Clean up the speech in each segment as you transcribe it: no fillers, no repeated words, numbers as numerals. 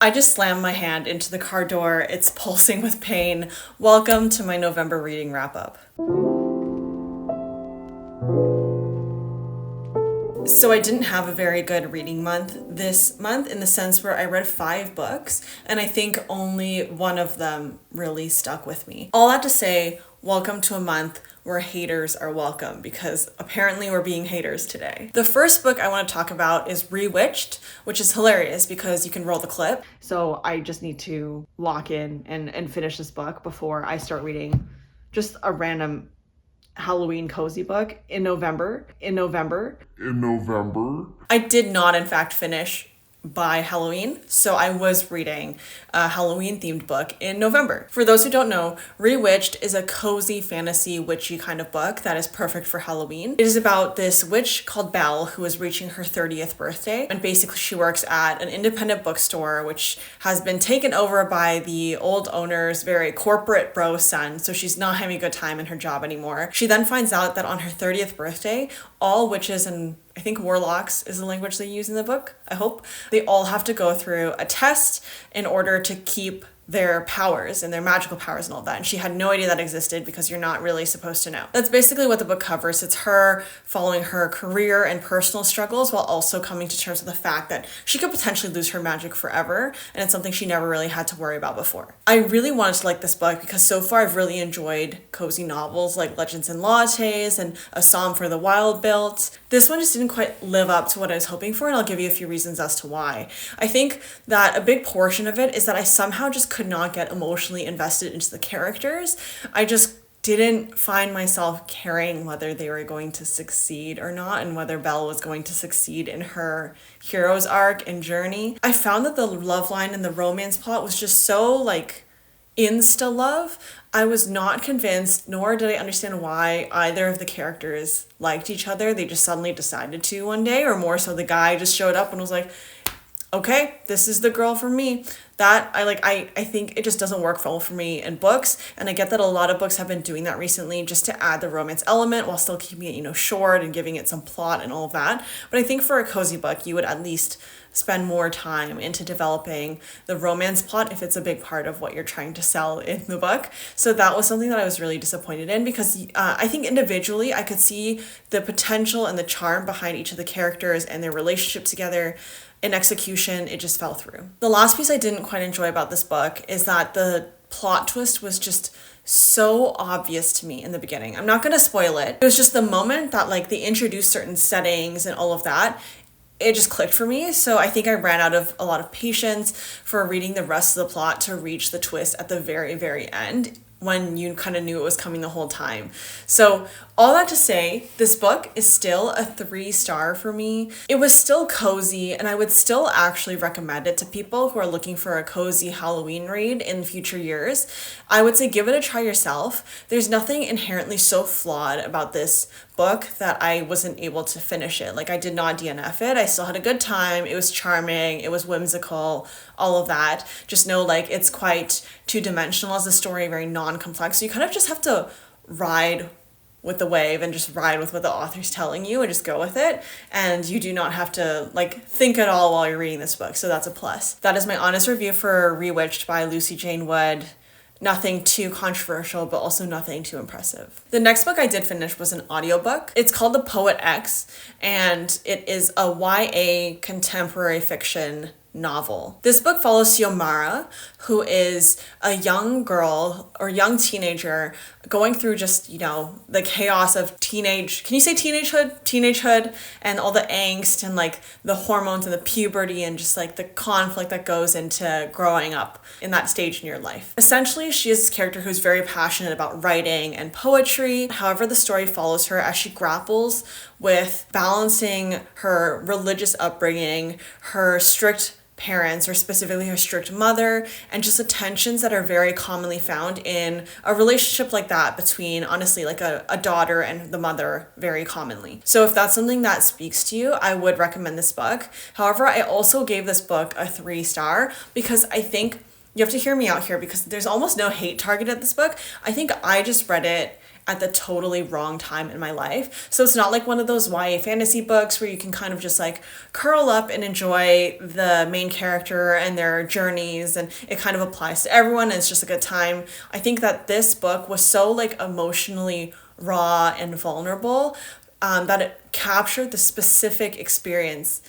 I just slammed my hand into the car door. It's pulsing with pain. Welcome to my November reading wrap-up. So I didn't have a very good reading month this month in the sense where I read 5 books and I think only one of them really stuck with me. All that to say, welcome to a month where haters are welcome because apparently we're being haters today. The first book I want to talk about is Rewitched, which is hilarious because you can roll the clip. So I just need to lock in and finish this book before I start reading just a random Halloween cozy book in November. I did not, in fact, finish by Halloween, so I was reading a Halloween themed book in November. For those who don't know, Rewitched is a cozy fantasy witchy kind of book that is perfect for Halloween. It is about this witch called Belle who is reaching her 30th birthday, and basically she works at an independent bookstore which has been taken over by the old owner's very corporate bro son, so she's not having a good time in her job anymore. She then finds out that on her 30th birthday, all witches and I think warlocks is the language they use in the book, I hope. They all have to go through a test in order to keep their powers and their magical powers and all that. And she had no idea that existed because you're not really supposed to know. That's basically what the book covers. It's her following her career and personal struggles while also coming to terms with the fact that she could potentially lose her magic forever. And it's something she never really had to worry about before. I really wanted to like this book because so far I've really enjoyed cozy novels like Legends and Lattes and A Psalm for the Wild Built. This one just didn't quite live up to what I was hoping for, and I'll give you a few reasons as to why. I think that a big portion of it is that I somehow just could not get emotionally invested into the characters. I just didn't find myself caring whether they were going to succeed or not and whether Belle was going to succeed in her hero's arc and journey. I found that the love line and the romance plot was just so insta love. I was not convinced, nor did I understand why either of the characters liked each other. They just suddenly decided to one day, or more so the guy just showed up and was like, okay, this is the girl for me. That I think it just doesn't work well for me in books, and I get that a lot of books have been doing that recently just to add the romance element while still keeping it, short and giving it some plot and all of that. But I think for a cozy book, you would at least spend more time into developing the romance plot if it's a big part of what you're trying to sell in the book. So that was something that I was really disappointed in because I think individually I could see the potential and the charm behind each of the characters and their relationship together. In execution, it just fell through. The last piece I didn't quite enjoy about this book is that the plot twist was just so obvious to me in the beginning. I'm not going to spoil it. It was just the moment that they introduced certain settings and all of that, it just clicked for me. So I think I ran out of a lot of patience for reading the rest of the plot to reach the twist at the very, very end when you kind of knew it was coming the whole time. So all that to say, this book is still a 3-star for me. It was still cozy, and I would still actually recommend it to people who are looking for a cozy Halloween read in future years. I would say give it a try yourself. There's nothing inherently so flawed about this book that I wasn't able to finish it. I did not DNF it. I still had a good time. It was charming. It was whimsical, all of that. Just know it's quite two-dimensional as a story, very non-complex. So you kind of just have to ride with the wave and just ride with what the author's telling you and just go with it. And you do not have to think at all while you're reading this book. So that's a plus. That is my honest review for Rewitched by Lucy Jane Wood. Nothing too controversial, but also nothing too impressive. The next book I did finish was an audiobook. It's called The Poet X, and it is a YA contemporary fiction novel. This book follows Xiomara, who is a young girl or young teenager going through just, the chaos of teenage, can you say teenagehood? Teenagehood and all the angst and the hormones and the puberty and just the conflict that goes into growing up in that stage in your life. Essentially, she is this character who's very passionate about writing and poetry. However, the story follows her as she grapples with balancing her religious upbringing, her strict parents, or specifically her strict mother, and just the tensions that are very commonly found in a relationship like that between, honestly, a daughter and the mother very commonly. So if that's something that speaks to you, I would recommend this book. However, I also gave this book a 3-star because I think you have to hear me out here because there's almost no hate targeted at this book. I think I just read it at the totally wrong time in my life. So it's not like one of those YA fantasy books where you can kind of just like curl up and enjoy the main character and their journeys, and it kind of applies to everyone and it's just a good time. I think that this book was so like emotionally raw and vulnerable, that it captured the specific experience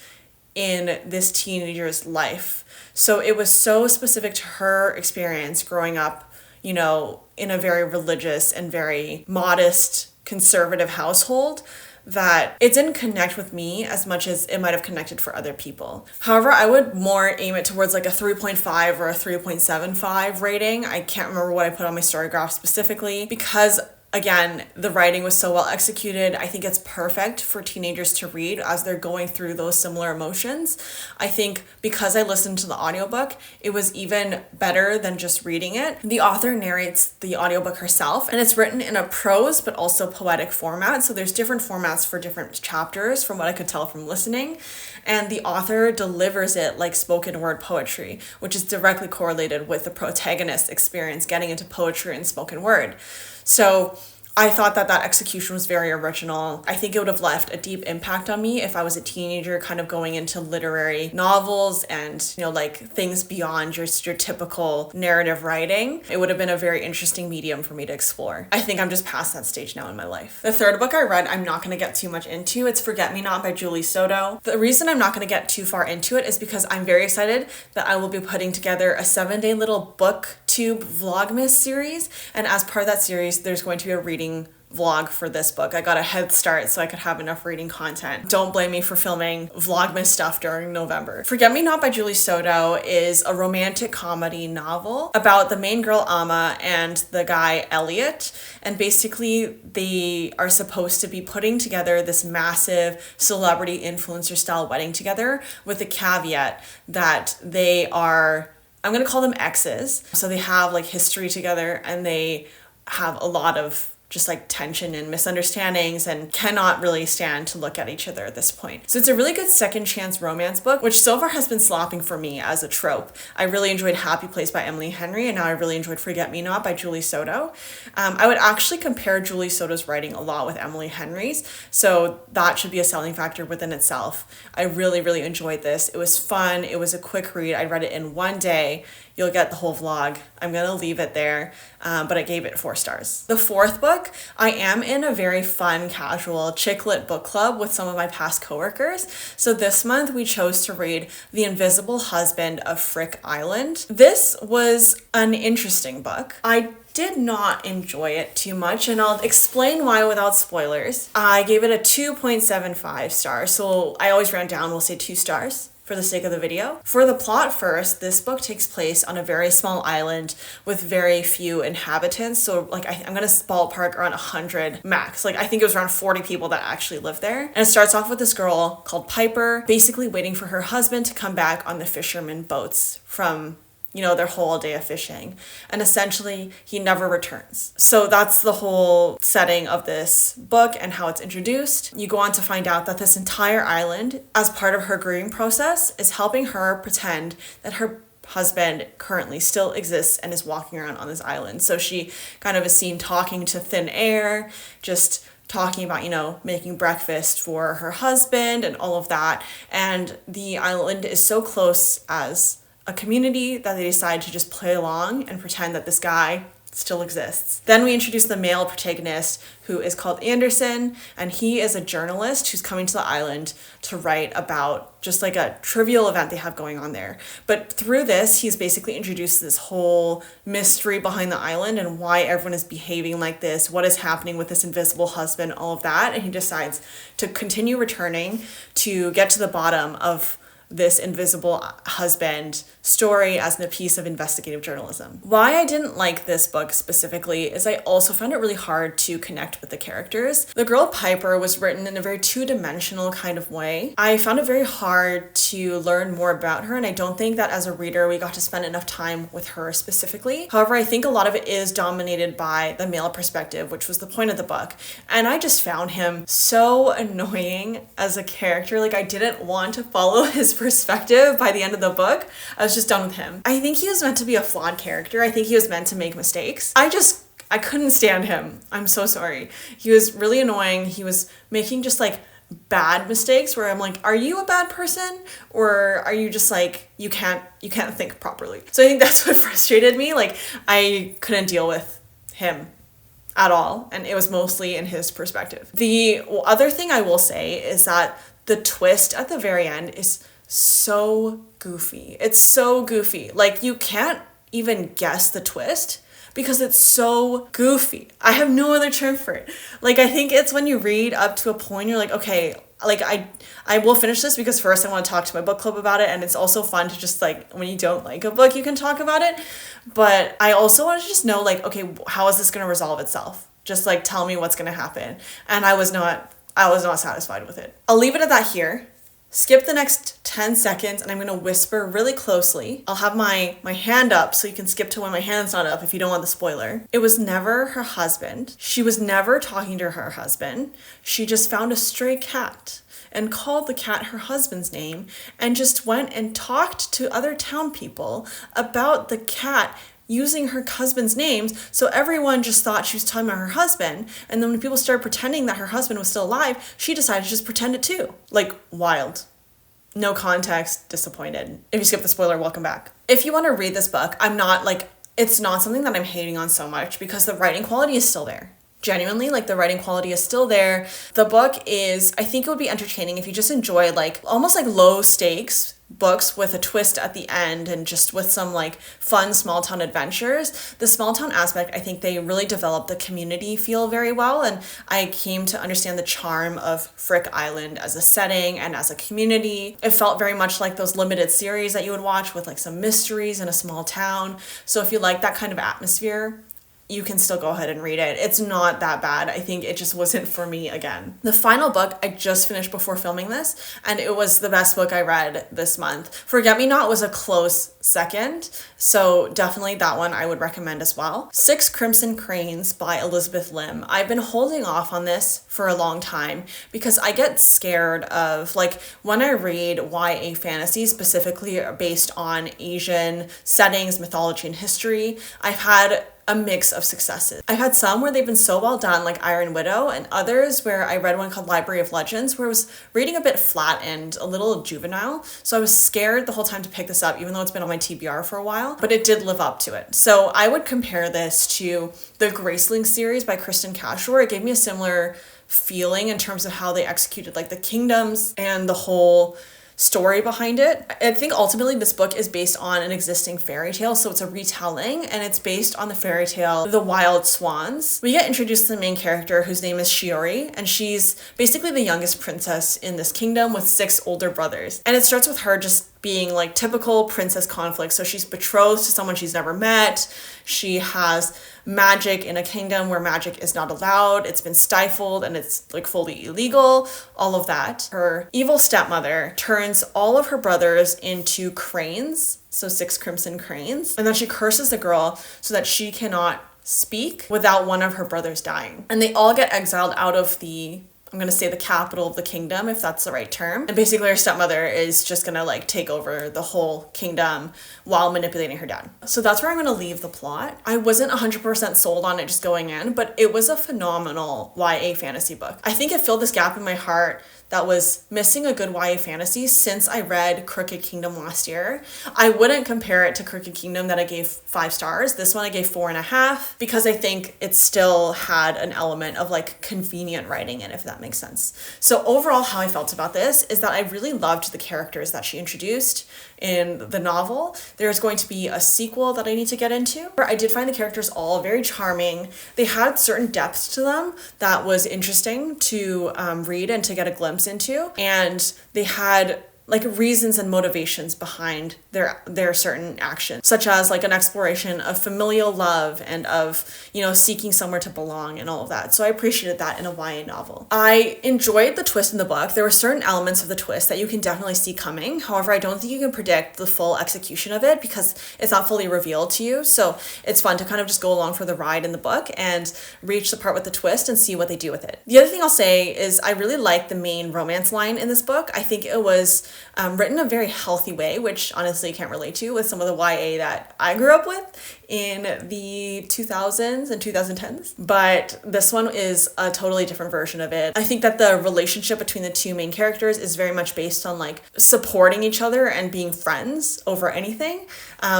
in this teenager's life. So it was so specific to her experience growing up, you know, in a very religious and very modest conservative household, that it didn't connect with me as much as it might have connected for other people. However, I would more aim it towards like a 3.5 or a 3.75 rating. I can't remember what I put on my storygraph specifically because again, the writing was so well executed. I think it's perfect for teenagers to read as they're going through those similar emotions. I think because I listened to the audiobook, it was even better than just reading it. The author narrates the audiobook herself, and it's written in a prose but also poetic format. So there's different formats for different chapters from what I could tell from listening. And the author delivers it like spoken word poetry, which is directly correlated with the protagonist's experience getting into poetry and spoken word. So I thought that execution was very original. I think it would have left a deep impact on me if I was a teenager kind of going into literary novels and, you know, like things beyond just your typical narrative writing. It would have been a very interesting medium for me to explore. I think I'm just past that stage now in my life. The third book I read, I'm not going to get too much into. It's Forget Me Not by Julie Soto. The reason I'm not going to get too far into it is because I'm very excited that I will be putting together a 7-day little booktube vlogmas series. And as part of that series, there's going to be a reading vlog for this book. I got a head start so I could have enough reading content. Don't blame me for filming vlogmas stuff during November. Forget Me Not by Julie Soto is a romantic comedy novel about the main girl Amma and the guy Elliot, and basically they are supposed to be putting together this massive celebrity influencer style wedding together, with the caveat that they are, I'm gonna call them exes. So they have like history together and they have a lot of just like tension and misunderstandings and cannot really stand to look at each other at this point. So it's a really good second chance romance book, which so far has been slapping for me as a trope. I really enjoyed Happy Place by Emily Henry, and now I really enjoyed Forget Me Not by Julie Soto. I would actually compare Julie Soto's writing a lot with Emily Henry's, so that should be a selling factor within itself. I really, really enjoyed this. It was fun. It was a quick read. I read it in one day. You'll get the whole vlog. I'm gonna leave it there, but I gave it 4 stars. The fourth book, I am in a very fun, casual, chick lit book club with some of my past coworkers. So this month we chose to read The Invisible Husband of Frick Island. This was an interesting book. I did not enjoy it too much, and I'll explain why without spoilers. I gave it a 2.75 stars, so I always round down, we'll say 2 stars for the sake of the video. For the plot first, this book takes place on a very small island with very few inhabitants. So like I'm gonna ballpark around 100 max. Like I think it was around 40 people that actually live there. And it starts off with this girl called Piper, basically waiting for her husband to come back on the fisherman boats from, you know, their whole day of fishing. And essentially, he never returns. So that's the whole setting of this book and how it's introduced. You go on to find out that this entire island, as part of her grieving process, is helping her pretend that her husband currently still exists and is walking around on this island. So she kind of is seen talking to thin air, just talking about, you know, making breakfast for her husband and all of that. And the island is so close as a community that they decide to just play along and pretend that this guy still exists. Then we introduce the male protagonist, who is called Anderson, and he is a journalist who's coming to the island to write about just like a trivial event they have going on there. But through this, he's basically introduced this whole mystery behind the island and why everyone is behaving like this, what is happening with this invisible husband, all of that, and he decides to continue returning to get to the bottom of this invisible husband story as a piece of investigative journalism. Why I didn't like this book specifically is I also found it really hard to connect with the characters. The girl Piper was written in a very two-dimensional kind of way. I found it very hard to learn more about her, and I don't think that as a reader we got to spend enough time with her specifically. However, I think a lot of it is dominated by the male perspective, which was the point of the book. And I just found him so annoying as a character. Like I didn't want to follow his perspective by the end of the book. I was just done with him. I think he was meant to be a flawed character. I think he was meant to make mistakes. I just I couldn't stand him. I'm so sorry. He was really annoying. He was making just like bad mistakes where I'm like, are you a bad person, or are you just like you can't think properly? So I think that's what frustrated me. Like, I couldn't deal with him at all, and it was mostly in his perspective. The other thing I will say is that the twist at the very end is so goofy. It's so goofy. Like, you can't even guess the twist because it's so goofy. I have no other term for it. Like, I think it's when you read up to a point, you're like, okay, like I will finish this because first I want to talk to my book club about it, and it's also fun to just like, when you don't like a book, you can talk about it. But I also want to just know, like, okay, how is this going to resolve itself? Just like, tell me what's going to happen. And I was not satisfied with it. I'll leave it at that here. Skip the next 10 seconds and I'm going to whisper really closely. I'll have my hand up so you can skip to when my hand's not up if you don't want the spoiler. It was never her husband. She was never talking to her husband. She just found a stray cat and called the cat her husband's name and just went and talked to other town people about the cat using her husband's names, so everyone just thought she was talking about her husband, and then when people started pretending that her husband was still alive, she decided to just pretend it too. Like, wild. No context, disappointed. If you skip the spoiler, welcome back. If you want to read this book, it's not something that I'm hating on so much because the writing quality is still there. Genuinely, like, the writing quality is still there. The book is, I think it would be entertaining if you just enjoy like almost like low stakes books with a twist at the end and just with some like fun small town adventures. The small town aspect, I think they really developed the community feel very well, and I came to understand the charm of Frick Island as a setting and as a community. It felt very much like those limited series that you would watch with like some mysteries in a small town. So if you like that kind of atmosphere, you can still go ahead and read it. It's not that bad. I think it just wasn't for me again. The final book I just finished before filming this, and it was the best book I read this month. Forget Me Not was a close second, so definitely that one I would recommend as well. Six Crimson Cranes by Elizabeth Lim. I've been holding off on this for a long time because I get scared of, like, when I read YA fantasy, specifically based on Asian settings, mythology, and history, I've had a mix of successes. I've had some where they've been so well done, like Iron Widow, and others where I read one called Library of Legends, where I was reading a bit flat and a little juvenile. So I was scared the whole time to pick this up, even though it's been on my TBR for a while, but it did live up to it. So I would compare this to the Graceling series by Kristen Cashore. It gave me a similar feeling in terms of how they executed like the kingdoms and the whole story behind it. I think ultimately this book is based on an existing fairy tale, so it's a retelling, and it's based on the fairy tale The Wild Swans. We get introduced to the main character, whose name is Shiori, and she's basically the youngest princess in this kingdom with 6 older brothers. And it starts with her just being like typical princess conflict. So she's betrothed to someone she's never met. She has magic in a kingdom where magic is not allowed. It's been stifled and it's like fully illegal, all of that. Her evil stepmother turns all of her brothers into cranes, so 6 crimson cranes. And then she curses the girl so that she cannot speak without one of her brothers dying. And they all get exiled out of I'm going to say the capital of the kingdom, if that's the right term. And basically her stepmother is just going to like take over the whole kingdom while manipulating her dad. So that's where I'm going to leave the plot. I wasn't 100% sold on it just going in, but it was a phenomenal YA fantasy book. I think it filled this gap in my heart that was missing a good YA fantasy since I read Crooked Kingdom last year. I wouldn't compare it to Crooked Kingdom that I gave 5 stars. This one I gave 4.5 because I think it still had an element of like convenient writing in it, if that makes sense. So overall, how I felt about this is that I really loved the characters that she introduced in the novel. There's going to be a sequel that I need to get into. I did find the characters all very charming. They had certain depths to them that was interesting to read and to get a glimpse into, and they had like reasons and motivations behind their certain actions, such as like an exploration of familial love and of, you know, seeking somewhere to belong and all of that. So I appreciated that in a YA novel. I enjoyed the twist in the book. There were certain elements of the twist that you can definitely see coming. However, I don't think you can predict the full execution of it because it's not fully revealed to you. So it's fun to kind of just go along for the ride in the book and reach the part with the twist and see what they do with it. The other thing I'll say is I really like the main romance line in this book. I think it was written in a very healthy way, which honestly I can't relate to with some of the YA that I grew up with in the 2000s and 2010s. But this one is a totally different version of it. I think that the relationship between the two main characters is very much based on like supporting each other and being friends over anything.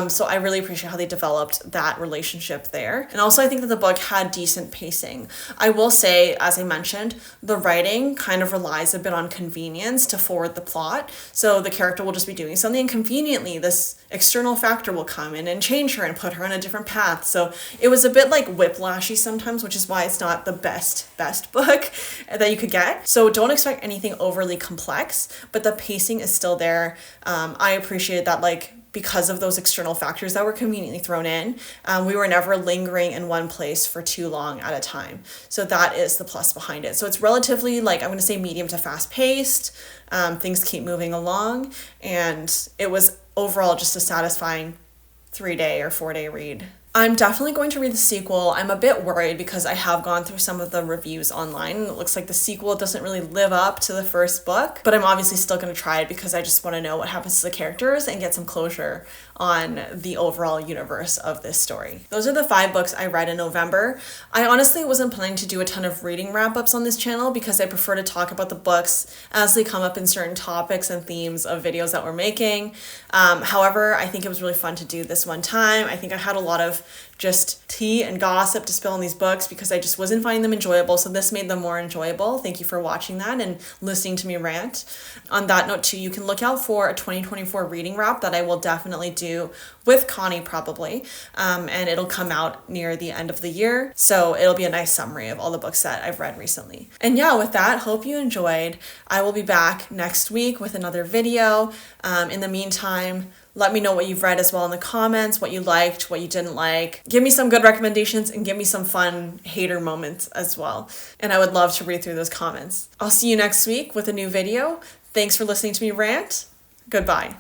So I really appreciate how they developed that relationship there. And also I think that the book had decent pacing. I will say, as I mentioned, the writing kind of relies a bit on convenience to forward the plot. So the character will just be doing something, and conveniently this external factor will come in and change her and put her on a different path. So it was a bit like whiplashy sometimes, which is why it's not the best book that you could get. So don't expect anything overly complex, but the pacing is still there. I appreciated that, like, because of those external factors that were conveniently thrown in, we were never lingering in one place for too long at a time. So that is the plus behind it. So it's relatively, like, I'm going to say medium to fast paced. Things keep moving along, and it was overall just a satisfying 3-day or 4-day read. I'm definitely going to read the sequel. I'm a bit worried because I have gone through some of the reviews online. It looks like the sequel doesn't really live up to the first book, but I'm obviously still going to try it because I just want to know what happens to the characters and get some closure on the overall universe of this story. Those are the 5 books I read in November. I honestly wasn't planning to do a ton of reading wrap-ups on this channel because I prefer to talk about the books as they come up in certain topics and themes of videos that we're making. However, I think it was really fun to do this one time. I think I had a lot of just tea and gossip to spill on these books because I just wasn't finding them enjoyable, so this made them more enjoyable. Thank you for watching that and listening to me rant. On that note too, you can look out for a 2024 reading wrap that I will definitely do with Connie probably, and it'll come out near the end of the year, so it'll be a nice summary of all the books that I've read recently. And yeah, with that, hope you enjoyed. I will be back next week with another video. In the meantime, let me know what you've read as well in the comments, what you liked, what you didn't like. Give me some good recommendations and give me some fun hater moments as well. And I would love to read through those comments. I'll see you next week with a new video. Thanks for listening to me rant. Goodbye.